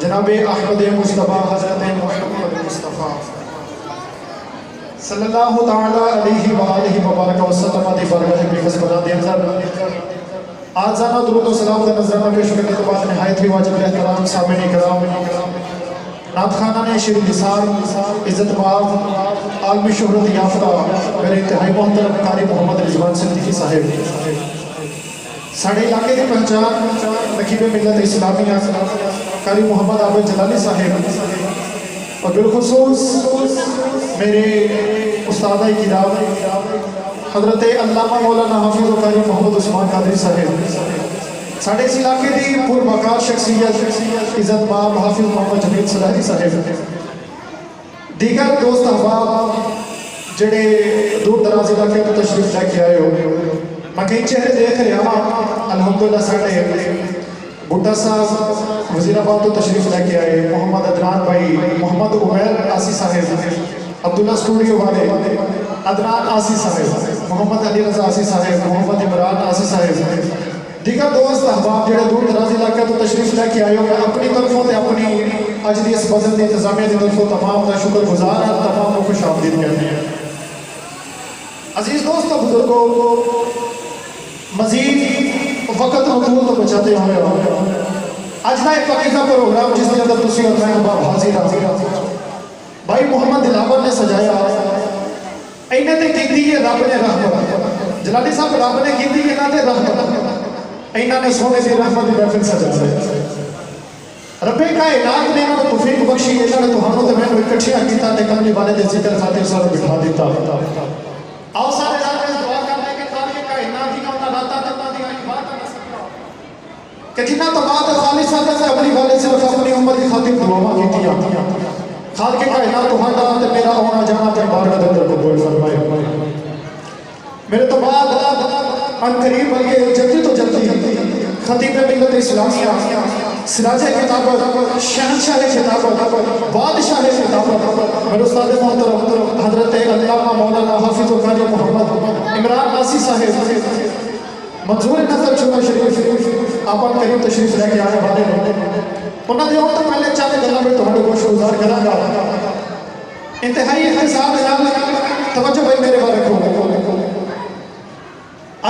जनाबे अहमद मुस्तफ़ा हज़रत मोहम्मद मुस्तफ़ा सल्लल्लाहु ताला अलैहि व आलिहि व बारक वसल्लम दी बरकत की खसबरा दे अंदर आज जाना दुरूद व सलाम का नजराना पेश करने के बाद निहायत ही वाजिब एहतराम सामईन किराम नात खाना ने शेर निसार इज्जत माब आलमी शोहरत याफ्ता मेरे इंतहाई मोहतरम कारी मोहम्मद रिजवान सिद्दीकी साहिब साढ़े इलाके की पहचान नकीब मिल्लत इस्लामिया कारी मोहम्मद आबिद जलाली साहिब और बिलखुसूस मेरे उस्ताद किराम हजरत अल्लामा मौलाना हाफिज़ व कारी मोहम्मद उस्मान कादरी साहिब साढ़े इस इलाके की पुरवकार शख्सियत इज्जत माब हाफिज़ मोहम्मद जमील सलाही साहिब दीगर दोस्त अहबाब जेड़े दूर दराज इलाके तो तशरीफ लेके आए हो मैं कई चेहरे देख रहा अल्हम्दुलिल्लाह साढ़े बुड्ढा साहब वज़ीराबाद तो तशरीफ लेके आए मोहम्मद अदनान भाई मोहम्मद उमैर आसी साहिब अब्दुल्ला स्टूडियो वाले अदनान आसी साहिब मोहम्मद अली रजा आसी साहिब मोहम्मद इमरान आसी साहिब दीगर दोस्त अहबाब जेड़े दूर दराज इलाके तो तशरीफ लेके आए हो मैं अपनी तरफों से अपनी अज की इस बजट की इंतजामिया की तरफों तमाम का शुक्रगुजार हाँ तमाम को खुश आमदीद कहते हैं। अजीज दोस्तों बुजुर्गों मजीद वक्त हकूल तो बचाते हुए अज का एक अकीदा प्रोग्राम जिसके अंदर तुसी और मैं हाजिर भाई मोहम्मद दिलावर ने सजाया इन्हें तो की रब ने रहमत जलाली साहब रब ने की इन्होंने रहमत इन्होंने सोने की रहमत की महफिल सजाया रब्बे कायनात ने इन्होंने तौफीक बख्शी इन्होंने तुहानू ते मैनू इकट्ठियां कीता ते कमली वाले दे जिक्र खातिर सानू बिठा दिता आओ सारे रब ने दुआ करना है कि खालिक कायनात दी ना राता ते ना दी इबादत कर सकिया कि जिन्ना तो बात खालिस सादा से अमली वाले सिर्फ अपनी उम्मत की खातिर दुआवां कीतियां खालिक कायनात तुहाडा ते मेरा आना जाना ते बारगाह दे अंदर कबूल फरमाए मेरे तो बाद अन करीब बल्कि जल्दी तो जल्दी खतीब मिल्लत इस्लामिया सिराज किताबत शहनशाह किताबत बादशाह किताबत मेरे उस्ताद मोहतरम हजरत अल्लामा मौलाना हाफिज़ व कारी मोहम्मद इमरान नासी साहिब मंजूर नजर चुना शरीफ आपन करीब तशरीफ लेके आने वाले उन्होंने तो पहले चंद गल्लां में तुहाडे को शुरुआत करांगा इंतहाई हिसाब नाल तवज्जो भाई मेरे वाले को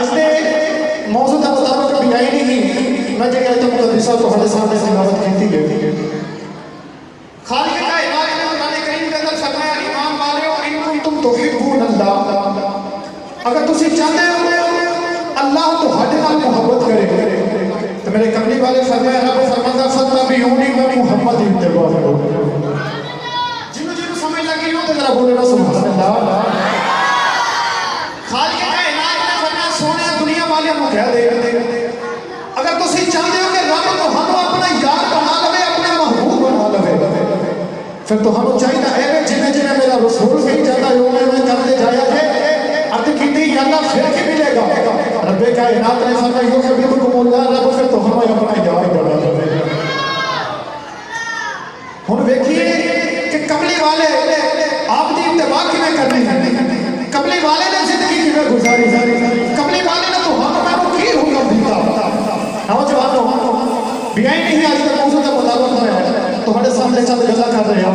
आज ने मौजूद मुताबिक भी आई नहीं मैं जो कहता हूँ मुक़द्दिसा तुम्हारे सामने तिलावत की है खालिक कायनात ने कुरान करीम के अंदर फरमाया ईमान वालेओ इन कुंतुम तुहिब्बून अल्लाह अगर तुसी चाहते हो अल्लाह तुहाडे नाल मोहब्बत करे तो मेरे कमली वाले फरमाया रब फरमाता फत्तबिऊनी मैं मोहम्मद इत्तिबा करो जिन्हों जिन्हों समझ लगी हो तो तो जरा बोले ना सुभान अल्लाह। खालिक कायनात ने फरमाया सोने दुनिया वालियों को कह दे अगर तुम चाहते हो कि रब तुहानू अपना यार बना लवे अपना महबूब बना लवे फिर तुहानू चाहिए है जिन्हें जिन्हें मेरा रसूल कही जाता है उन्हें मैं करते जाया है अर्थ की अल्लाह फिर के मिलेगा रब्बे कायनात ने फरमाया यो कभी को मोला रब फिर तुहानू अपना यार बना लवे। हुन देखिए कि कमली वाले आपकी इत्तबा किवें करनी है कमली वाले ने जिंदगी किवें गुजारी कमली वाले ने तुहानू मैनू की हुक्म दिता नौजवानों बियाई नहीं आज तक मौजूद का मुताबिक है तुम्हारे सामने चंद गल्ला कर रहे हैं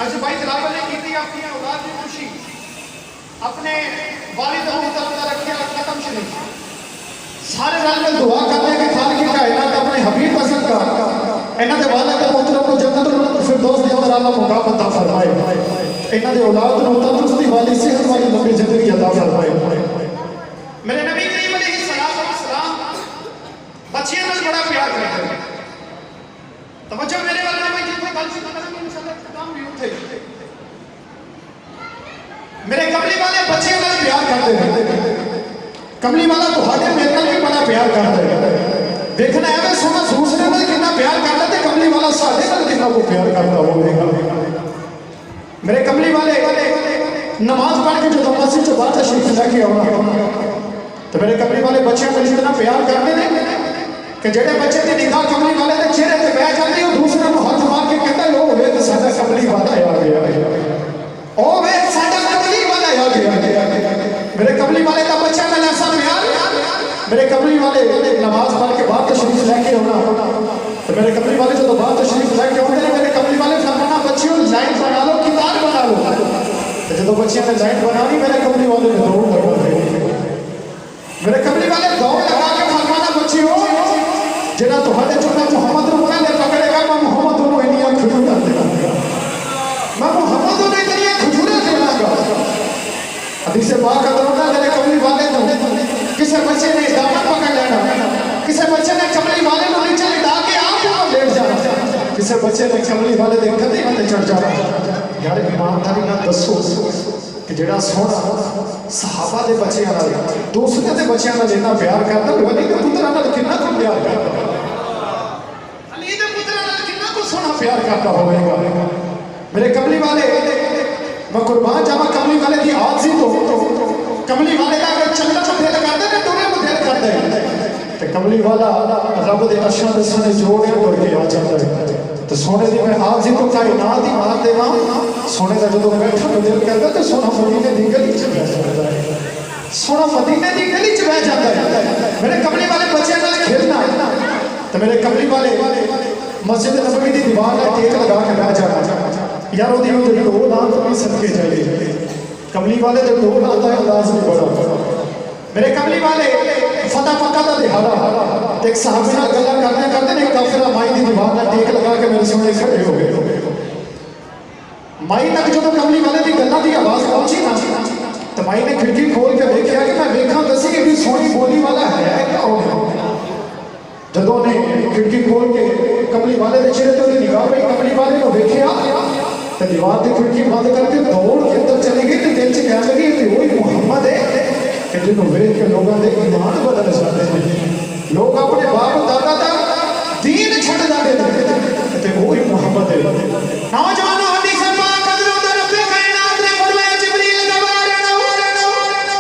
आज भाई जलाल ने की थी अपनी औलाद की खुशी अपने वालिद मोहतरम का रखिया खत्म शरीफ सारे रल में दुआ करते हैं कि खालिक की कायनात अपने हबीब पसंद का इन्हां दे वालिद मोहतरम को जन्नतुल फिरदौस दे अंदर अल्लाह मुकाम अता फरमाए इन्हां दे औलाद को तंदुरुस्ती वाली सेहत वाली लंबी जिंदगी अता फरमाए। मेरे नबी करीम बच्चियों में बड़ा प्यार करते हैं तवज्जो मेरे वाले में जितने गल से करेंगे इंशाल्लाह इख्तिताम भी उठे मेरे कमली वाले बच्चियों में प्यार करते हैं कमली वाला तुम्हारे मेरे नाल भी बड़ा प्यार करता है देखना है मैं सोना दूसरे में कितना प्यार करता है कमली वाला साडे नाल कितना को प्यार करता होगा। मेरे कमली वाले नमाज पढ़ के जो मस्जिद से बाहर तशरीफ लेके आना तो मेरे कमली वाले बच्चों को इतना प्यार करते हैं कि जेड़े बच्चे की निगाह कमली वाले के चेहरे पे बह जाती है दूसरे को हाथ मार के कहता है ओ वे तो साडा कमली वाला आ गया ओ वे साडा कमली वाला आ गया। मेरे कमली वाले का बच्चा में ऐसा प्यार मेरे कमली वाले नमाज पढ़ के बाहर तशरीफ लेके आना तो मेरे कमली वाले जो बाहर तशरीफ लेके आते हैं मेरे कमली वाले फरमाना बच्चियों लाइन बना लो किताब बना लो तो जो बच्चियों ने लाइन बनानी मेरे कमली वाले ने दौड़ लगा मेरे कमली वाले दौड़ लगा के फरमाना बच्चियों जिन्हें तुम्हारे चुना मोहम्मद को पहले पकड़ेगा मैं मोहम्मद को इतनी खजूर देगा मैं मोहम्मद को इतनी खजूर देगा हदीस पाक अंदर मेरे कमली वाले तो किसी बच्चे ने दामन पकड़ लेना किसी बच्चे ने कमली वाले को नीचे लिटा के आप लेट जाना किसी बच्चे ने कमली वाले दे कंधे पे चढ़ जाना। यार ईमानदारी ना दसो कि जेड़ा सोना सहाबा दे बच्चों नाल दूसरे दे बच्चों नाल इतना प्यार करदा वली दे पुत्रा नाल कितना को प्यार करदा अली दे पुत्रा नाल कितना को सोना प्यार करदा होवेगा। मेरे कमली वाले मैं कुर्बान जावा कमली वाले की आजी तो कमली वाले का अगर चंदा को दिल करदा ते टोरे को दिल करदा है ते कमली वाला रब दे अरशां दे सारे जोड़े तोड़ के आ जाता है तो सोने दी मैं आजी तो कायनात ही मार देवा सोने का जो बैठा तो दिल करता तो सोना मदीने दी गली च बह जाता है सोना मदीने दी गली च बह जाता है। मेरे कमली वाले बच्चे नाल खेलना तो मेरे कमली वाले मस्जिद नबवी दी दीवार नाल टेक लगा के बह जाना यार ओदी ढोल आन तो भी सदके जाए कमली वाले जो ढोल आता है अंदाज भी बड़ा। मेरे कमली वाले फतेह मक्का दा दिहाड़ा एक साहब नाल गल्लां करदे करदे ने काफिला माई दी दीवार नाल टेक लगा के मेरे सामने खड़े हो गए माई तक जो कमली वाले की गल्लां दी आवाज पहुंची ना तो माई ने खिड़की खोल के देखा कि मैं देखा दसी कि भी सोनी बोली वाला है कौन जदों ने खिड़की खोल के कमली वाले के चेहरे तो निगाह पई कमली वाले को देखा तो दीवार की खिड़की बंद करके दौड़ के अंदर चली गई तो दिल च कह लगी कि वही मुहम्मद है कि जिन्होंने वेख के लोगों के ईमान बदल जाते हैं लोग अपने बाप दादा का दीन छड़ जाते हैं वही मुहम्मद है। नौजवानों हदीस पाक हज़रत रब्बे कायनात ने फरमाया जिब्रील का बारना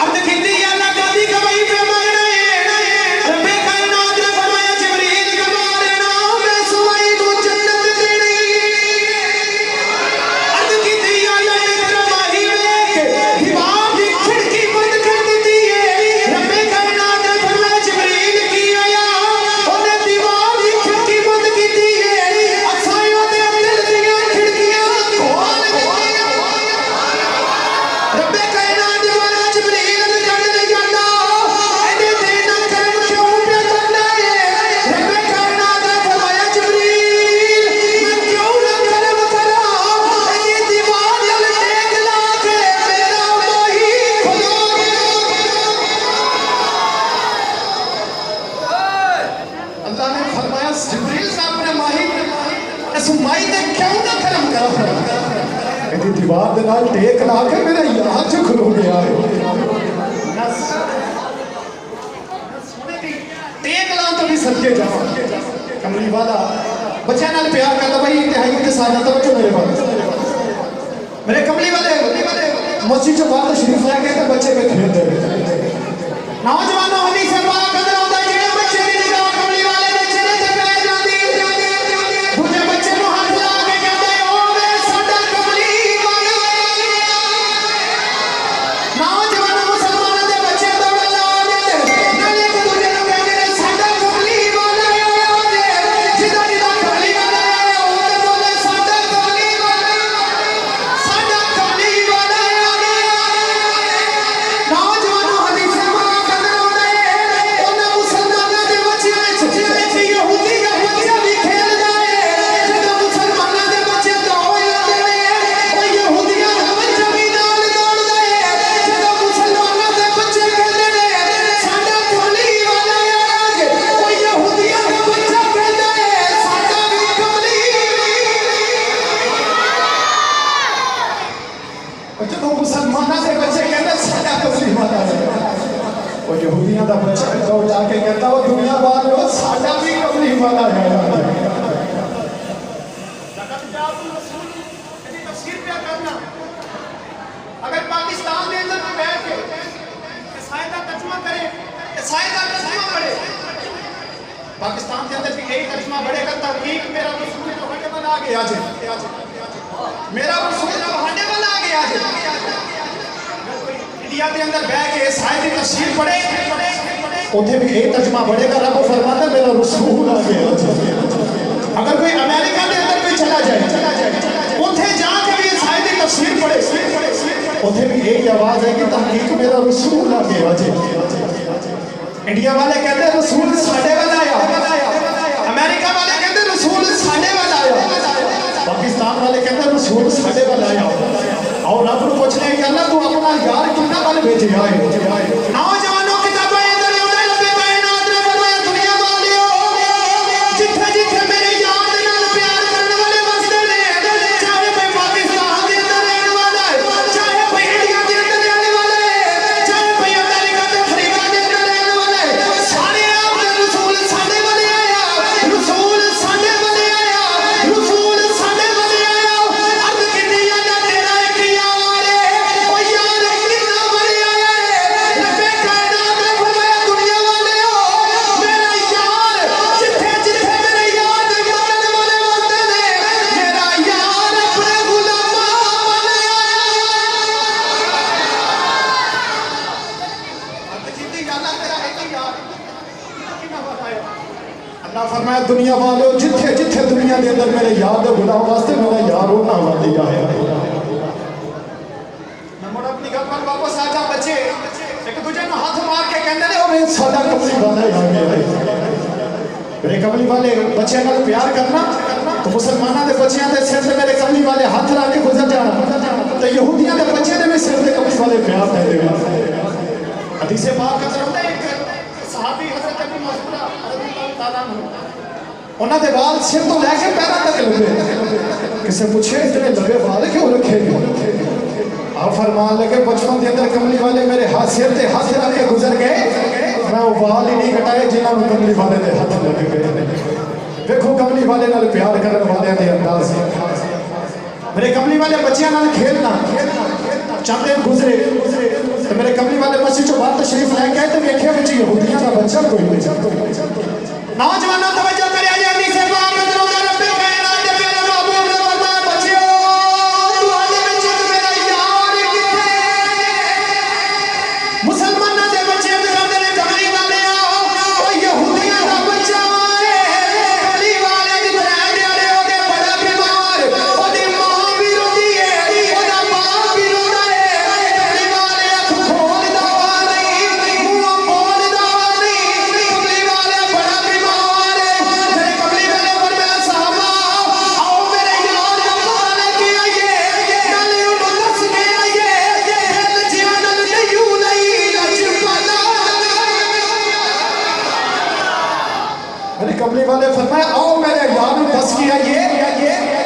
अर्द कीती अल्लाह गादी का वही पे मारना रब्बे कायनात ने फरमाया जिब्रील का बारना मैं सुवाई को जन्नत देनी अर्द कीती अल्लाह ने फरमाई के दीवार की खिड़की बंद कर दी है रब्बे कायनात ने फरमाया जिब्रील की आया ओने दीवार की खिड़की बंद की है दीवार के नाल टेक ला के मेरे यार च खलो गया है टेक ला तो भी सदके जावा कमली वाला बच्चा नाल प्यार करता भाई इंतहाई के साथ तवज्जो मेरे पास मेरे कमली वाले मस्जिद से बाहर शरीफ लाके तो बच्चे पे खेलते नौजवानों हदीस से बात कर रहा होता है जेड़े बच्चे भी निगाह कमली वाले दे चेहरे ते पै जांदी दूजे बच्चे नु हाथ ला के कहंदे ओ वे साडा कमली वाला नौजवानों मुसलमानों दे बच्चे दौड़ ला दे नाले एक दूजे नु कहंदे ने साडा कमली वाला आया जे जिदा जिदा कमली वाला आया ओ ते बोले साडा कमली वाला साडा कमली वाला नौजवानों हदीस से बात कर रहा होता है उन्हां मुसलमानों दे बच्चे विच यहूदी का बच्चा भी खेल जाए जदों मुसलमानों दे बच्चे दौड़ लाते ने ओ यहूदियां दा बच्चा भी नाल दौड़दा है जदों मुसलमानों दे बच्चे कहंदे ने साडा कमली वाला आया जे ओ यहूदियां दा बच्चा कहंदा है साडा भी कमली जदों मुसलमानों दे बच्चे कहंदे साडा कमली वाला आया ओ यहूदियां दा बच्चा दौड़ जाके कहता वो दुनिया वालों साडा भी कमली वाला आया अगर पाकिस्तान के अंदर में बैठ के ईसाई का तर्जुमा करे ईसाई का तर्जुमा पढ़े पाकिस्तान के अंदर भी यही तर्जुमा बढ़ेगा तहकीक मेरा रसूल तुम्हारे वाला आ गया जे मेरा रसूल तुम्हारे वाला आ गया जे इंडिया के अंदर बैठ के ईसाई की तफसीर पढ़े उथे भी यही तर्जुमा बढ़ेगा रब फरमाता मेरा रसूल आ गया जे अगर कोई अमेरिका के अंदर कोई चला जाए उथे जाके भी ईसाई की तफसीर पढ़े उथे भी यही आवाज है कि तहकीक मेरा रसूल आ गया जे इंडिया वाले कहते रसूल साडे वाला आया अमेरिका वाले कहते रसूल साडे वाला आया पाकिस्तान वाले कहते रसूल साडे वाला आया और रब को पूछने कि अल्लाह तू अपना यार कितना वाले भेजे आए नौजवानों किताबें इधर उधर लंबे कायनात ने फरमाया दुनिया वालियो जिथे जिथे मेरे यार दे नाल प्यार करने वाले वसदे ने चाहे कोई पाकिस्तान के अंदर रहने वाला है चाहे कोई इंडिया के अंदर रहने वाला है चाहे कोई अमेरिका के अफ्रीका के अंदर रहने वाला है सारे आपके रसूल साडे वाले आया रसूल साडे वाले आया रसूल साडे वाले आया अर्ज कितनी आना तेरा एक यार है ओ यार कितना वाले आया है लंबे कायनात ने फरमाया दुनिया वाले हो मेरा यार जिथे जिथे मेरे यार दे मानने वाले वसदे ने मेरा यार अपने गुलामां वाले आया जितनी गाना तेरा एक ही यार कितना वाला आया अल्लाह फरमाया दुनिया वालों जिथे जिथे दुनिया के अंदर मेरे यार दे गुलाम वास्ते मेरा यार होना वाली आया नंबर अपनी गल पर वापस आ जा बच्चे एक दूजे ने हाथ मार के कहंदे ने ओ वे साडा कमली वाला आ गया मेरे कमली वाले बच्चे नाल प्यार करना तो मुसलमाना दे बच्चियां दे सिर ते मेरे कमली वाले हाथ ला के गुजर जाना तो यहूदियां दे बच्चे ने भी सिर ते कमली वाले प्यार दे देगा हदीस पाक का तरफ एक सहाबी हजरत अबू मसऊद रज़ियल्लाहु ताला अन्हु उन्हां दे वाल सिर तो लेके पैरों तक लंबे किसे पूछे इतने लंबे वाल क्यों रखे आप फरमान लगे बचपन के अंदर कमली वाले मेरे हाथ सिर ते हाथ रख के गुजर गए मैं वो वाल ही नहीं कटाए जिन्होंने कमली वाले दे हाथ लग गए देखो कमली वाले नाल प्यार करने वाले दे अंदाज मेरे कमली वाले बच्चियां नाल खेलना चंद दिन गुजरे तो मेरे कमली वाले मस्जिद चो बाहर तशरीफ लेके आए तो वेखे विच यहूदियां दा बच्चा कोई नहीं नौजवानों तवज्जो करे जी हदीस पाक में रब्बे कायनात दे प्यारे महबूब ने फरमाया बच्चियो तुम्हारे विच मेरा यार किथे मुसलमानां दे बच्चे कहंदे ने कमली वाले आओ ओ यहूदियां दा बच्चा है कमली वाले दी बरात वाले ओदे बड़ा बीमार ओदी मां भी रोंदी है ओदा बाप भी रोंदा है कमली वाले अख खोलदा नहीं मुंह बोलदा नहीं कमली वाले बड़ा बीमार है मेरे कमली वाले फरमाया साहबा आओ मेरे यार दा पता लेके आइए गल उन्हों दस के आइए दिल जियानल नहीं लचपना मेरे कमली वाले फरमाया आओ मेरे यार दस के आइए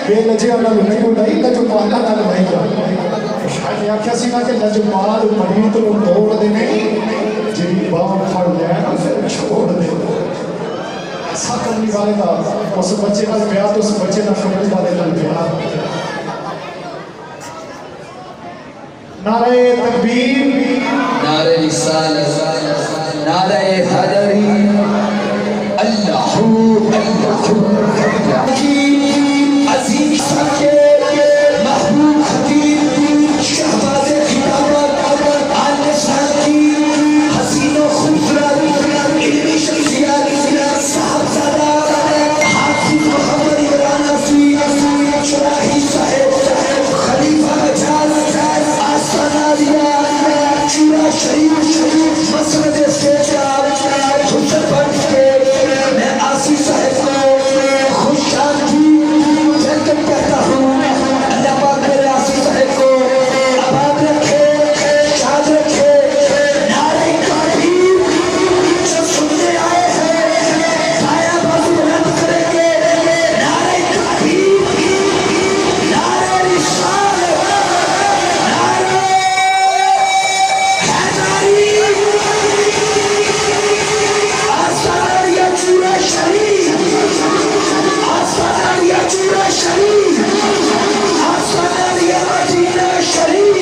बेलजिया नहीं लचपना नहीं आख्या सी ना कि लजपाल मरीद को तोड़ देने जी बाह फड़ लिया ना फिर छोड़ दे ऐसा कमली वाले का उस बच्चे का प्यार तो उस बच्चे का कमली वाले का प्यार नारे तकबीर नारे रिसालत नारे हैदरी अल्लाहू अल्लाहू अजीम सके महबूब खतीब शहबाज खिताबत आले साकी हसीनो खूबसूरत इल्मी शख्सियत साहबजादा हाफिज मोहम्मद इमरान नफी शराही साहिब खलीफा मजाज आस्तानारिया चूड़ा शरीफ मसनद इस्तेजाब हुस्न बख्श के मैं आसी साहिब को खुशामदी वेलकम कहता हूँ। अल्लाह पाक मेरे आसी साहिब को आबाद रखे शाद रखे। नारे तकबीर जो सुनने आए हैं दाया बाजू बुलंद करेंगे। नारे तकबीर नारे रिसालत नारे हैदरी आस्तानारिया चूड़ा शरीफ आस्तानारिया चूड़ा शरीफ आस्तानारिया मदीना शरीफ।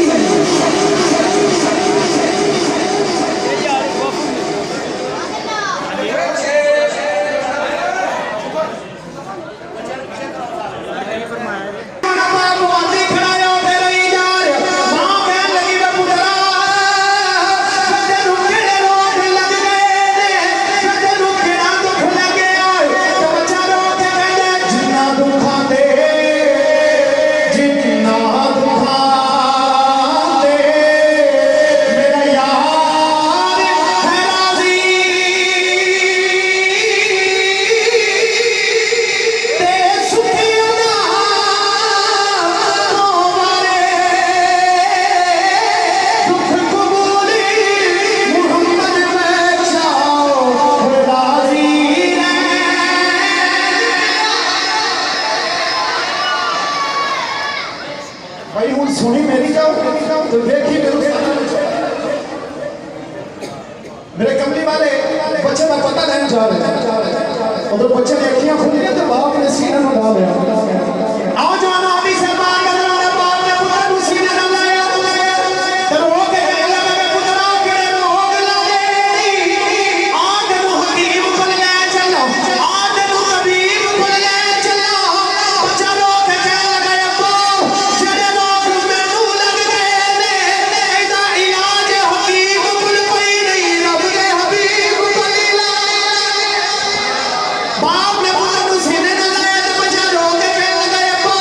भाई हूँ सुनी मेरी जाओ तो देखी मेरे कमली वाले बच्चे का पता नहीं जा रहे और तो बच्चे ने अखियां खुली तो बाप ने सीने में डाल लिया। आओ जवानों अभी से बात कर रहे हैं बाप ने पुत्र को सीने में डाला तो वो के कहला में पुत्रा के रोग लगे आज नु हकीम को ले चलो आज नु हबीब को ले चलो चलो के कहला गया पो जड़े लोग मैनू लग गए ने ऐसा इलाज हकीम कुल कोई नहीं रब के हबीब को ला बाप ने पुत्र को सीने में डाला तो बचा रोग के कहला गया पो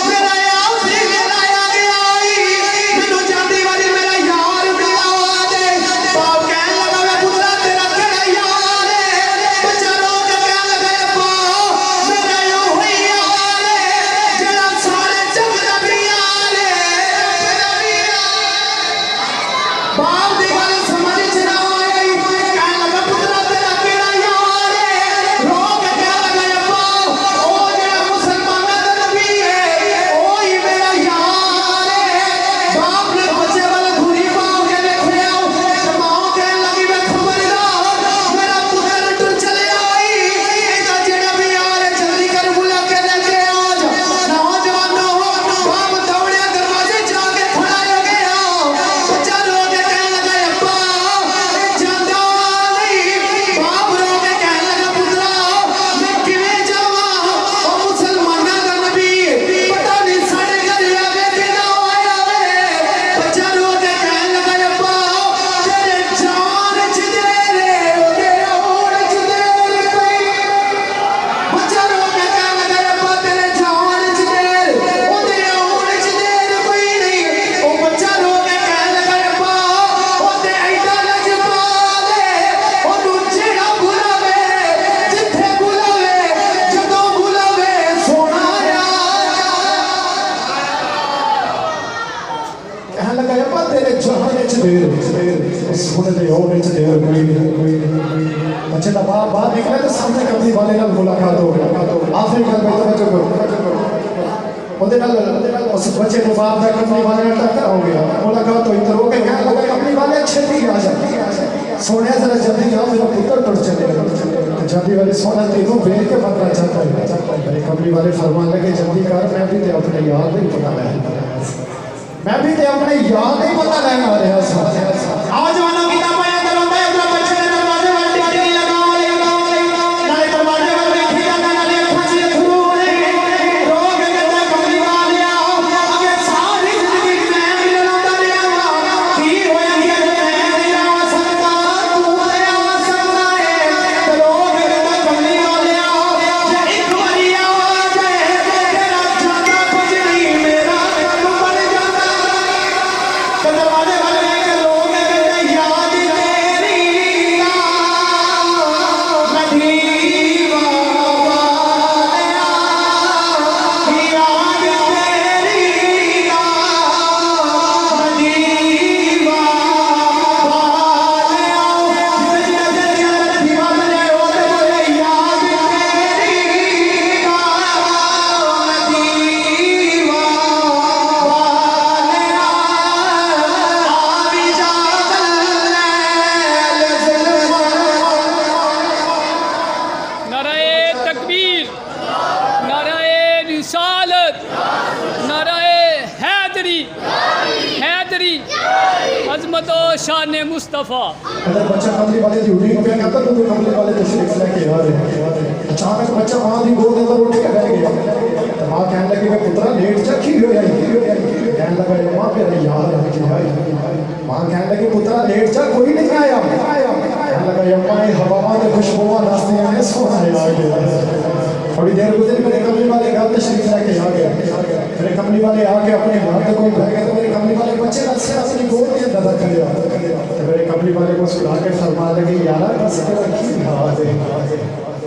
मेरा यार से मेरा यार आई मैनू जाती वाली मेरा यार मिला दे बाप कहने लगा मैं पुत्रा तेरा केड़ा यार है बचा रोग के कहला गया पो मेरा यो ही यार है जेड़ा सारे जग दा यार है बाप दी गल समझ च ना आई कहने लगा पुत्रा तेरा केड़ा यार है रोग के कहला गया पो ओ जेड़ा मुसलमानां दा नबी है ओ ही मेरा यार है बाप ने बच्चे वाला घुरी पाओ के देखिया मां कहने लगी मैं खबरदार मेरा पुत्र टुर चले आई एदा जेड़ा भी यार है जल्दी कर बुला के लेके आ जा नौजवानों बाप दौड़े दरवाजे जाके खड़ा हो गया बच्चा रो के कहने लगा अब्बा जांदा नहीं बाप रो के कहने लगा पुत्रा मैं किवें जावां ओ मुसलमानां दा नबी पता नहीं साडे घर आवे कि ना आया वे बच्चा रो के कहने लगा अब्बा तेरे जान च देर ओदे ओड़ च देर पई बच्चा रो के कहने लगा अब्बा तेरे जान च देर ओदे ओड़ च देर पई नहीं ओ बच्चा रो के कहने लगा अब्बा ओदे ऐदा लजपा दे ओनू जेड़ा बुलावे जिथे बुलावे जदों बुलावे सोना कहने लगा अब्बा तेरे जान च देर सोने दे ओड़ च देर कोई बच्चे का बाप बाहर निकले तो सामने कमली वाले का मुलाकात हो गया आखिरी गल में तवज्जो करो ਉਹਦੇ ਨਾਲ ਉਸ ਬੱਚੇ ਨੂੰ ਬਾਪ ਦਾ ਕਮਲੀ ਵਾਲੇ ਨਾਲ ਟੱਕਰ ਹੋ ਗਿਆ ਮੁਲਾਕਾਤ ਹੋਈ ਤਾਂ ਰੋ ਕੇ ਕਹਿਣ ਲੱਗਾ ਕਮਲੀ ਵਾਲੇ ਛੇਤੀ ਆ ਜਾ ਸੋਹਣਿਆ ਜ਼ਰਾ ਜਲਦੀ ਆ ਮੇਰਾ ਪੁੱਤਰ ਟੁੱਟ ਚੱਲੇਗਾ ਜਲਦੀ ਵਾਲੇ ਸੋਹਣਾ ਤੈਨੂੰ ਵੇਖ ਕੇ ਬੰਦਾ ਚਾਹਤਾ है कमली वाले फरमान लगे जल्दी कर मैं भी ते अपने यार नहीं पता मैं भी ते अपने यार नहीं पता लेना आ रहा आज वालों की तापा या दरवाजा या बच्चे ने दरवाजे वाले टिकट लगा नाले दरवाजे वाले देखी जाता नाले अखा से थरू रोग कहता कमली वाले आगे सारी जिंदगी मैं मिलना रहा की होया कि मैं नहीं आ सकता तू ते आ सकता है रोग कहता कमली वाले जे एक बारी आ जाए तेरा जाना कुछ नहीं मेरा बन जाता दरवाजे वाले के लोग कहते याद तेरी मदीवा वालिया याद तेरी मदीवा वालिया जितने जितने दीवा बने होते बोले याद तेरी मदीवा वालिया आवी जागल नाराए तकबीर, नाराए रिसालत, नाराए हैदरी, हैदरी, अजमत और शान मुस्तफ़ा। अगर बच्चा कमली वाले की उम्मीद पे कहता तो कमली वाले तशरीफ लेके आ रहे अचानक बच्चा मां की गोद अंदर उठ के बैठ गया मां कहने लगी कि पुत्रा लेट जा की हो आई कहने लगा मां मेरा यार है कि भाई मां कहने लगी पुत्रा लेट जा कोई नहीं आया कहने लगा अम्मा ये हवा के खुशबुआ नाचते हैं सोना है आ गया थोड़ी देर गुजरी मेरे कमली वाले घर तशरीफ लेके आ गया मेरे कमली वाले आके अपने घर तक कोई बैठ गए तो मेरे कमली वाले बच्चे से अपनी गोद के अंदर रख लिया तो मेरे कमली वाले को सुला के फरमा लगे यार बस तेरा की हाल है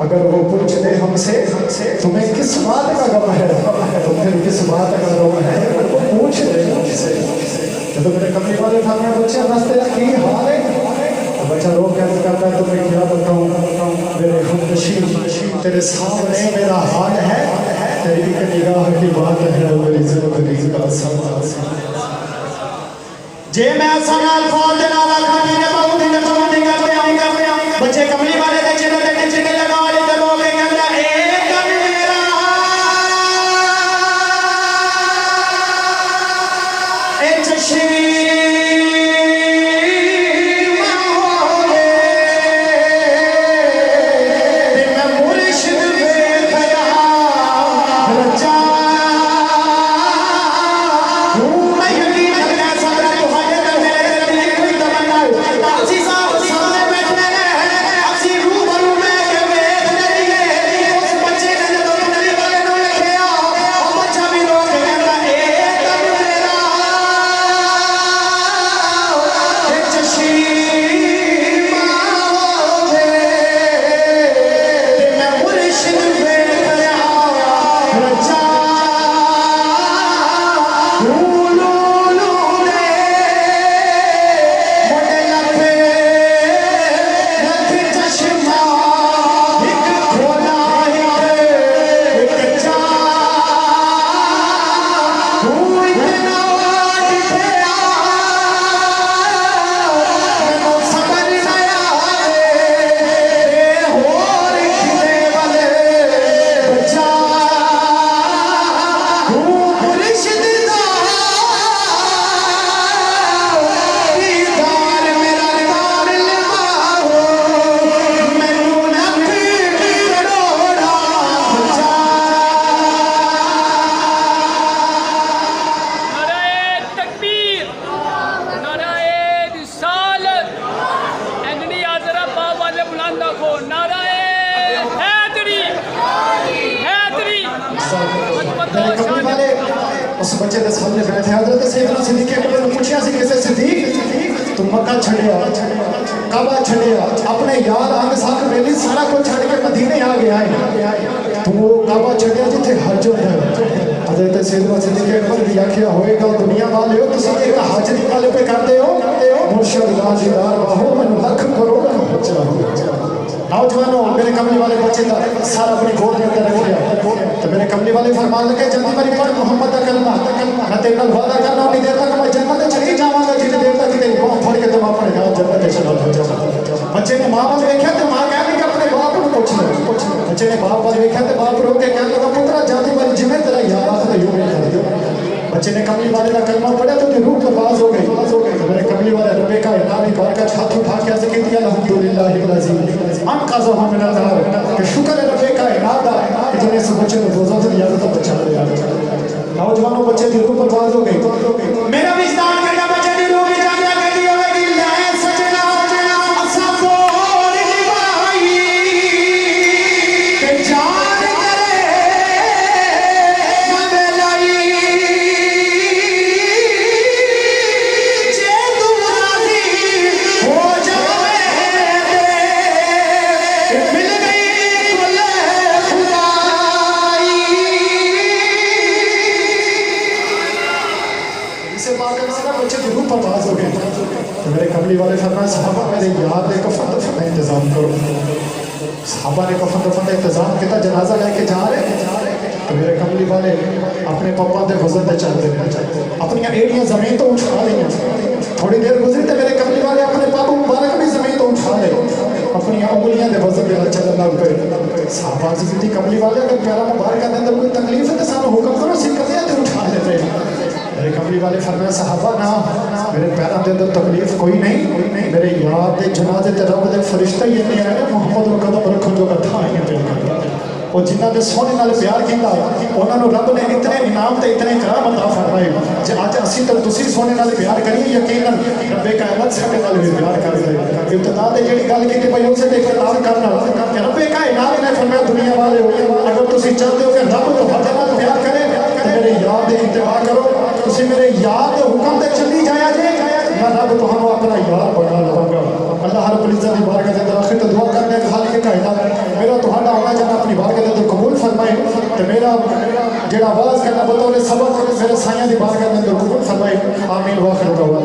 अगर वो पूछ ले हमसे तुम्हें किस बात का गम है तो फिर किस बात का गम है वो पूछ ले हमसे तो मेरे कमली वाले फरमाया बच्चे बस तेरा की हाल है तो बच्चा रो के कहता है तुम्हें क्या बताऊं मेरे हमनशीन तेरे सामने मेरा हाल है तेरी एक निगाह की बात है मेरी जिंदगी का सवाल जे मैं आसान अल्फाज दे नाल खानी ने बहुत दिन करते आऊंगा बच्चे कमली वाले दे चेहरे ते टिचके लगा ले ते लोग कहंदा ए कम मेरा ए चशी उस बच्चे के सामने बैठे हजरत सैयदना सिद्दीक अकबर ने पूछा सी किसे सिद्दीक तुम मक्का छड़िया काबा छड़िया अपने यार अंग साख वेली सारा कुछ छड़ के मदीने आ गया है तुम वो काबा छड़िया जिथे हज होता है हजरत सैयदना सिद्दीक अकबर भी आखिया होएगा दुनिया वाले हो तुम एक हज निकाले पे करते हो मुर्शिद गाजीदार बाहो मन लख करोड़ बच्चा हो नौजवानों मेरे कमली वाले बच्चे का सारा अपनी गोद के अंदर रख लिया तो मेरे कमली वाले फरमान लगे जल्दी मेरी पढ़ मोहम्मद का कलमा मैं तेरे नाल वादा करना उन्नी देर तक मैं जन्नत चली जावांगा जितनी देर तक तेरी बांह फड़ के तुम अपने गांव जन्नत चला जाओ। बच्चे ने मां वाल देखा तो मां कह रही अपने बाप को पूछ लो। बच्चे ने बाप वाल देखा तो बाप रो के कहने लगा पुत्रा जाती वाली जिम्मे तेरा याद आता यूं नहीं कर दियो। बच्चे ने कमली वाले का कलमा पढ़ा तो रूह नवाज हो गई तो मेरे कमली वाले रब्बे का इनाम ही बार का हाथ उठा के ऐसे कह दिया अल्हम्दुलिल्लाह अज़ीम अन क़ज़ा मिन अल-ज़हर कि शुक्र है रब्बे का इनाम दा कि तूने इस बच्चे को दोज़ख से याद तो बचा लिया। नौजवानों बच्चे की रूह नवाज हो गई। मेरा विस्तार करना बच्चे की रूह में जाना कर दिया होगी ले सजना असा बोल निभाई के जान करे बदलाई जे तू राजी हो जावे दे मिल गई कुल खुदाई। इसे बात करना बच्चे की रूह परवाज हो गई तो मेरे कमली वाले फरमाया साहबा मेरे याद है कफन दफन का इंतजाम करो। साहबा ने कफन दफन का इंतजाम किया जनाजा लेके जा रहे तो मेरे कमली वाले अपने पापा के वजन से चलते रहे अपनी एड़ियां जमीन तो उठा ली। थोड़ी देर गुजरी तो मेरे कमली वाले अपने पापा मुबारक भी जमीन तो उठा ले अपनी उंगलियां के वजन के चलने लग पे। साहबा जी कमली वाले अगर प्यारा मुबारक के अंदर कोई तकलीफ है तो सानू हुक्म करो सी कदे उठा लेते। मेरे कमली वाले फरमाया साहबा ना मेरे पैरों के अंदर तकलीफ कोई नहीं मेरे याद के जनाजे ते रब दे फरिश्ते ही इन्ने आए मोहम्मद को कदम रखो जो कथा आई है और जिन्होंने सोने नाल प्यार किया उन्होंने रब ने इतने इनाम ते इतने कराम अता फरमाए जे अज असीं तो तुसीं सोने नाल प्यार करिए यकीनन रब्बे कायनात साडे नाल भी प्यार कर दे। इब्तिदा ते जेहड़ी गल कीती पई उसे ते इख्तिताम करना कि रब्बे कायनात ने फरमाया दुनिया वाले अगर तुसीं चाहते हो कि रब तुहाडे नाल प्यार करे तो मेरे याद दे इत्तिबा करो तुसीं मेरे याद दे हुक्म ते चली जाया जे मैं रब तुहानू अपना यार बना लवांगा। अल्लाह रब्बुल इज्जत की बारगाह के अंदर आखिर तो दुआ करने खालिक कायनात मेरा तुहाडा आना जाना अपनी बारगाह के अंदर कबूल फरमाए तो मेरा जेड़ा आवाज़ करना बतौर सबक मेरे साइयां की बारगाह के अंदर कबूल फरमाए। आमीन वाखिर दवा।